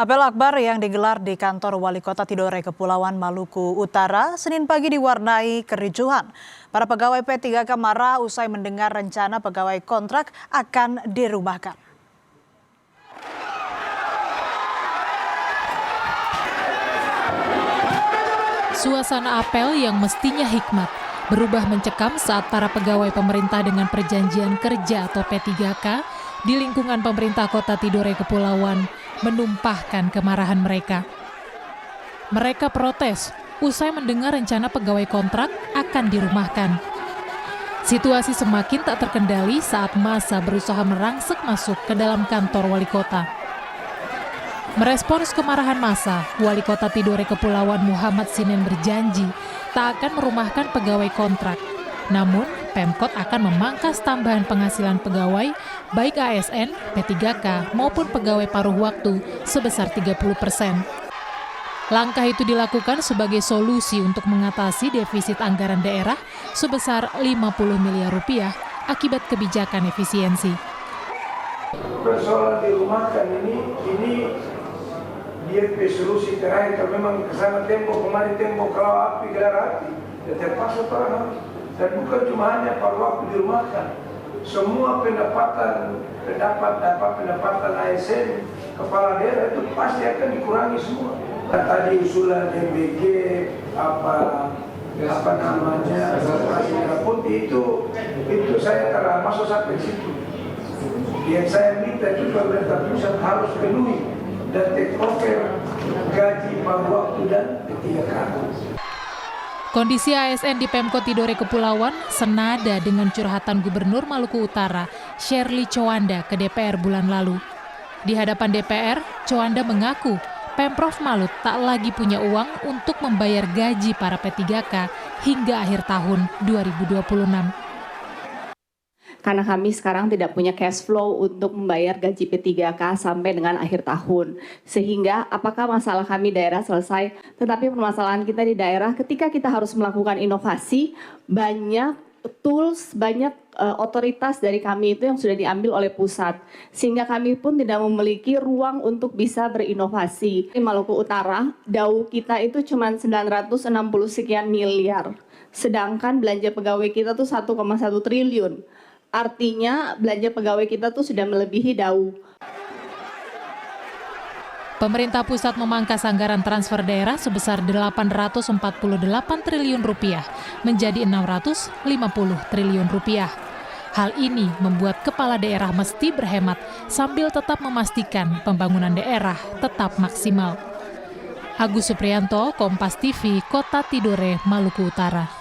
Apel akbar yang digelar di kantor Wali Kota Tidore Kepulauan Maluku Utara Senin pagi diwarnai kericuhan. Para pegawai P3K marah usai mendengar rencana pegawai kontrak akan dirumahkan. Suasana apel yang mestinya hikmat berubah mencekam saat para pegawai pemerintah dengan perjanjian kerja atau P3K di lingkungan pemerintah Kota Tidore Kepulauan menumpahkan kemarahan mereka. Mereka protes usai mendengar rencana pegawai kontrak akan dirumahkan. Situasi semakin tak terkendali saat massa berusaha merangsek masuk ke dalam kantor wali kota. Merespons kemarahan massa, Wali Kota Tidore Kepulauan Muhammad Sinen berjanji tak akan merumahkan pegawai kontrak. Namun, Pemkot akan memangkas tambahan penghasilan pegawai, baik ASN, P3K, maupun pegawai paruh waktu sebesar 30%. Langkah itu dilakukan sebagai solusi untuk mengatasi defisit anggaran daerah sebesar 50 miliar rupiah akibat kebijakan efisiensi. Persoalan dirumahkan ini dia solusi terakhir. Kalau memang kesana tembok, kemari tembok, kalau api, gelar api, ya terpaksa orang. Dan bukan cuma hanya paruh waktu dirumahkan, semua pendapatan ASN kepala daerah itu pasti akan dikurangi semua. Tadi usulan MBG apa namanya putih itu saya telah masuk sampai situ. Yang saya minta juga pemerintah pusat harus penuhi dan take over gaji paruh waktu dan P3K. Kondisi ASN di Pemkot Tidore Kepulauan senada dengan curhatan Gubernur Maluku Utara, Shirley Chowanda ke DPR bulan lalu. Di hadapan DPR, Chowanda mengaku Pemprov Malut tak lagi punya uang untuk membayar gaji para P3K hingga akhir tahun 2026. Karena kami sekarang tidak punya cash flow untuk membayar gaji P3K sampai dengan akhir tahun. Sehingga apakah masalah kami daerah selesai, tetapi permasalahan kita di daerah ketika kita harus melakukan inovasi, banyak tools, banyak otoritas dari kami itu yang sudah diambil oleh pusat. Sehingga kami pun tidak memiliki ruang untuk bisa berinovasi. Di Maluku Utara, DAU kita itu cuma 960 sekian miliar. Sedangkan belanja pegawai kita tuh 1,1 triliun. Artinya belanja pegawai kita tuh sudah melebihi DAU. Pemerintah pusat memangkas anggaran transfer daerah sebesar 848 triliun rupiah menjadi 650 triliun rupiah. Hal ini membuat kepala daerah mesti berhemat sambil tetap memastikan pembangunan daerah tetap maksimal. Agus Supriyanto, Kompas TV, Kota Tidore, Maluku Utara.